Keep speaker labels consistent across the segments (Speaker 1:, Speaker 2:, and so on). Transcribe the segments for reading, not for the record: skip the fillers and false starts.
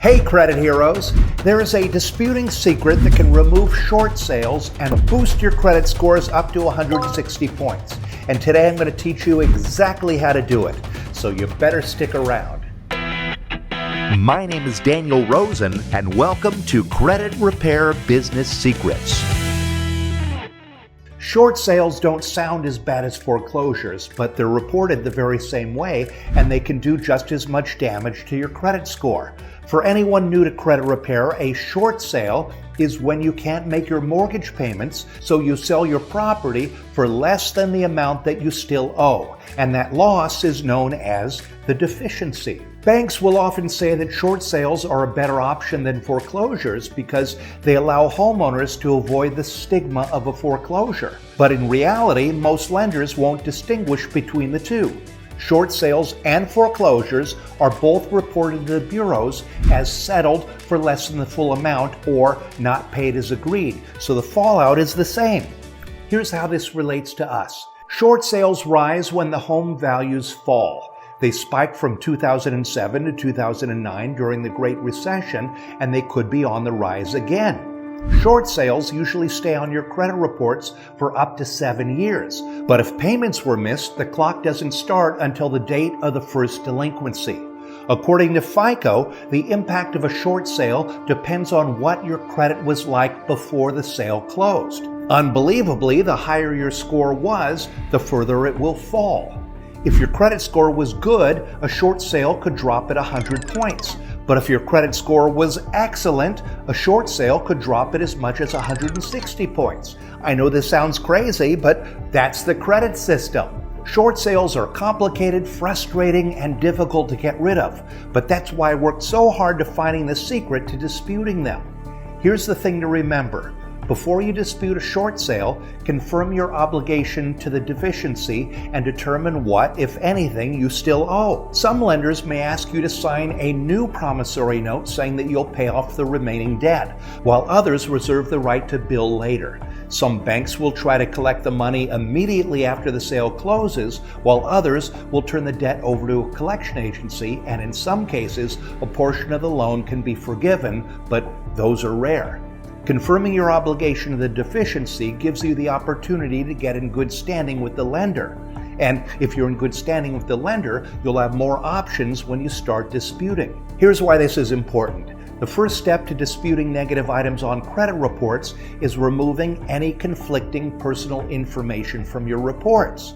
Speaker 1: Hey credit heroes, there is a disputing secret that can remove short sales and boost your credit scores up to 160 points. And today I'm going to teach you exactly how to do it, so you better stick around.
Speaker 2: My name is Daniel Rosen, and welcome to Credit Repair Business Secrets.
Speaker 1: Short sales don't sound as bad as foreclosures, but they're reported the very same way, and they can do just as much damage to your credit score. For anyone new to credit repair, a short sale is when you can't make your mortgage payments, so you sell your property for less than the amount that you still owe, and that loss is known as the deficiency. Banks will often say that short sales are a better option than foreclosures because they allow homeowners to avoid the stigma of a foreclosure. But in reality, most lenders won't distinguish between the two. Short sales and foreclosures are both reported to the bureaus as settled for less than the full amount or not paid as agreed, so the fallout is the same. Here's how this relates to us. Short sales rise when the home values fall. They spiked from 2007 to 2009 during the Great Recession, and they could be on the rise again. Short sales usually stay on your credit reports for up to 7 years, but if payments were missed, the clock doesn't start until the date of the first delinquency. According to FICO, the impact of a short sale depends on what your credit was like before the sale closed. Unbelievably, the higher your score was, the further it will fall. If your credit score was good, a short sale could drop at 100 points. But if your credit score was excellent, a short sale could drop at as much as 160 points. I know this sounds crazy, but that's the credit system. Short sales are complicated, frustrating, and difficult to get rid of. But that's why I worked so hard to finding the secret to disputing them. Here's the thing to remember. Before you dispute a short sale, confirm your obligation to the deficiency and determine what, if anything, you still owe. Some lenders may ask you to sign a new promissory note saying that you'll pay off the remaining debt, while others reserve the right to bill later. Some banks will try to collect the money immediately after the sale closes, while others will turn the debt over to a collection agency, and in some cases, a portion of the loan can be forgiven, but those are rare. Confirming your obligation to the deficiency gives you the opportunity to get in good standing with the lender. And if you're in good standing with the lender, you'll have more options when you start disputing. Here's why this is important. The first step to disputing negative items on credit reports is removing any conflicting personal information from your reports.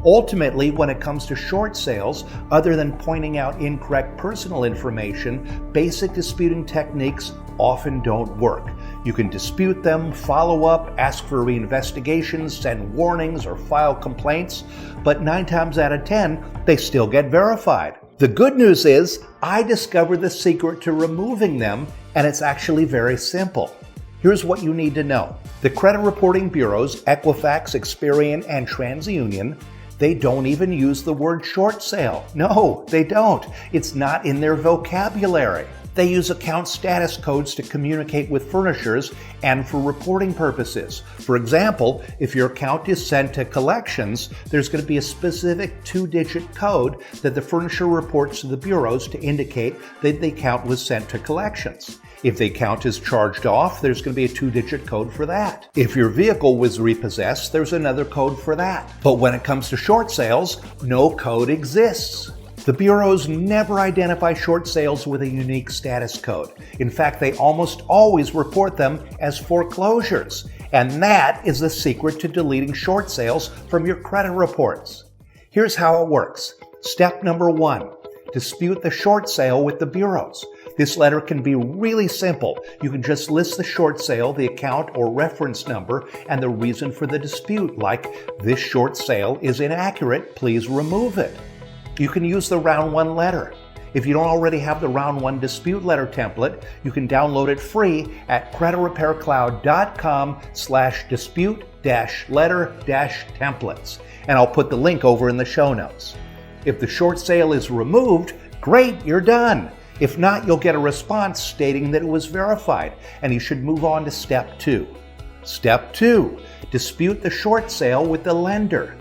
Speaker 1: Ultimately, when it comes to short sales, other than pointing out incorrect personal information, basic disputing techniques often don't work. You can dispute them, follow up, ask for reinvestigations, send warnings, or file complaints, but 9 times out of 10, they still get verified. The good news is, I discovered the secret to removing them, and it's actually very simple. Here's what you need to know. The credit reporting bureaus, Equifax, Experian, and TransUnion, they don't even use the word short sale. No, they don't. It's not in their vocabulary. They use account status codes to communicate with furnishers and for reporting purposes. For example, if your account is sent to collections, there's going to be a specific 2-digit code that the furnisher reports to the bureaus to indicate that the account was sent to collections. If the account is charged off, there's going to be a 2-digit code for that. If your vehicle was repossessed, there's another code for that. But when it comes to short sales, no code exists. The bureaus never identify short sales with a unique status code. In fact, they almost always report them as foreclosures. And that is the secret to deleting short sales from your credit reports. Here's how it works. Step number 1, dispute the short sale with the bureaus. This letter can be really simple. You can just list the short sale, the account or reference number, and the reason for the dispute, like, "This short sale is inaccurate, please remove it." You can use the round 1 letter. If you don't already have the round 1 dispute letter template, you can download it free at creditrepaircloud.com/dispute-letter-templates. And I'll put the link over in the show notes. If the short sale is removed, great, you're done. If not, you'll get a response stating that it was verified, and you should move on to step 2. Step 2, dispute the short sale with the lender.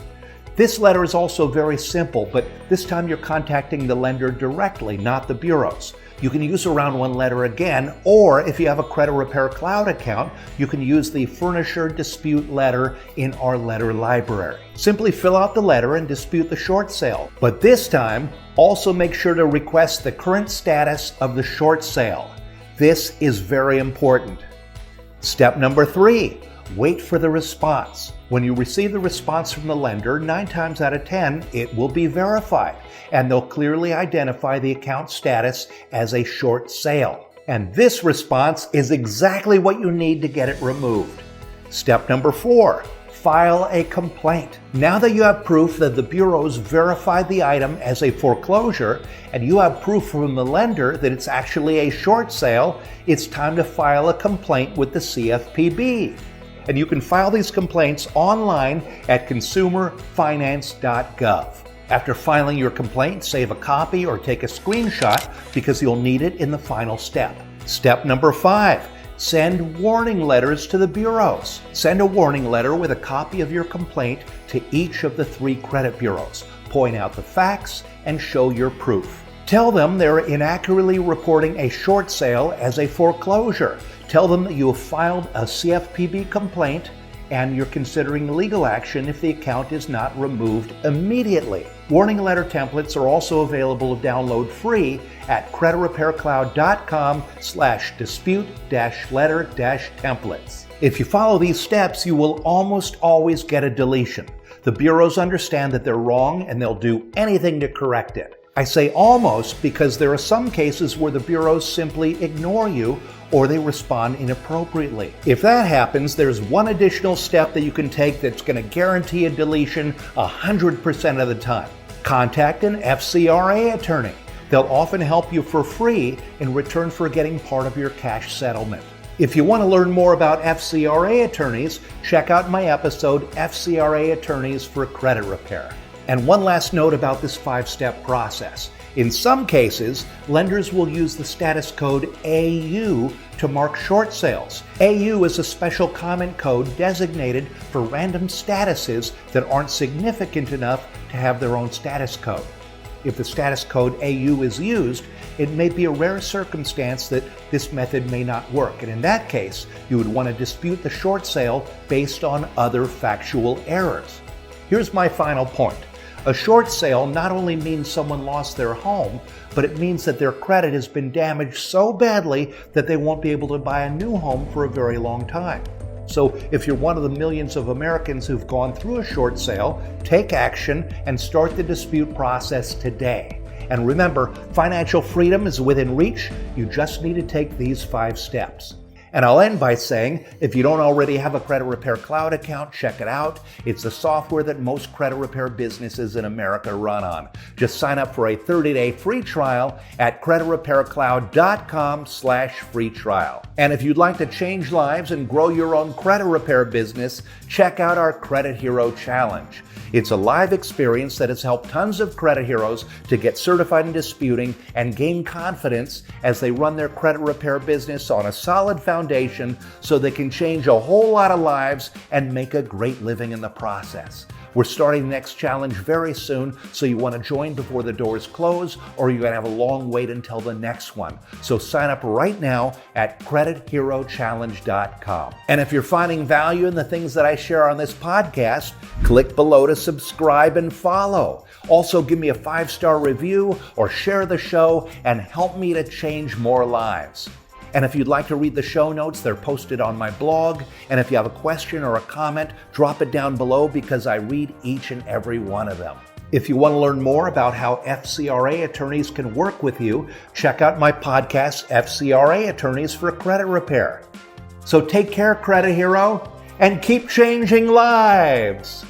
Speaker 1: This letter is also very simple, but this time you're contacting the lender directly, not the bureaus. you can use a round one letter again, or if you have a Credit Repair Cloud account, you can use the Furnisher Dispute Letter in our letter library. Simply fill out the letter and dispute the short sale. But this time, also make sure to request the current status of the short sale. This is very important. Step number 3, wait for the response. When you receive the response from the lender, 9 times out of 10, it will be verified, and they'll clearly identify the account status as a short sale. And this response is exactly what you need to get it removed. Step number 4, file a complaint. Now that you have proof that the bureaus verified the item as a foreclosure, and you have proof from the lender that it's actually a short sale, it's time to file a complaint with the CFPB. And you can file these complaints online at consumerfinance.gov. After filing your complaint, save a copy or take a screenshot because you'll need it in the final step. Step number 5, send warning letters to the bureaus. Send a warning letter with a copy of your complaint to each of the 3 credit bureaus. Point out the facts and show your proof. Tell them they're inaccurately reporting a short sale as a foreclosure. Tell them that you have filed a CFPB complaint and you're considering legal action if the account is not removed immediately. Warning letter templates are also available to download free at creditrepaircloud.com/dispute-letter-templates. If you follow these steps, you will almost always get a deletion. The bureaus understand that they're wrong and they'll do anything to correct it. I say almost because there are some cases where the bureaus simply ignore you or they respond inappropriately. If that happens, there's one additional step that you can take that's going to guarantee a deletion 100% of the time. Contact an FCRA attorney. They'll often help you for free in return for getting part of your cash settlement. If you want to learn more about FCRA attorneys, check out my episode, FCRA Attorneys for Credit Repair. And one last note about this 5-step process. In some cases, lenders will use the status code AU to mark short sales. AU is a special comment code designated for random statuses that aren't significant enough to have their own status code. If the status code AU is used, it may be a rare circumstance that this method may not work. And in that case, you would want to dispute the short sale based on other factual errors. Here's my final point. A short sale not only means someone lost their home, but it means that their credit has been damaged so badly that they won't be able to buy a new home for a very long time. So if you're one of the millions of Americans who've gone through a short sale, take action and start the dispute process today. And remember, financial freedom is within reach. You just need to take these 5 steps. And I'll end by saying, if you don't already have a Credit Repair Cloud account, check it out. It's the software that most credit repair businesses in America run on. Just sign up for a 30-day free trial at creditrepaircloud.com/free trial. And if you'd like to change lives and grow your own credit repair business, check out our Credit Hero Challenge. It's a live experience that has helped tons of credit heroes to get certified in disputing and gain confidence as they run their credit repair business on a solid foundation so they can change a whole lot of lives and make a great living in the process. We're starting the next challenge very soon, so you want to join before the doors close, or you're going to have a long wait until the next one. So sign up right now at CreditHeroChallenge.com. And if you're finding value in the things that I share on this podcast, click below to subscribe and follow. Also, give me a 5-star review or share the show and help me to change more lives. And if you'd like to read the show notes, they're posted on my blog. And if you have a question or a comment, drop it down below because I read each and every one of them. If you want to learn more about how FCRA attorneys can work with you, check out my podcast, FCRA Attorneys for Credit Repair. So take care, Credit Hero, and keep changing lives.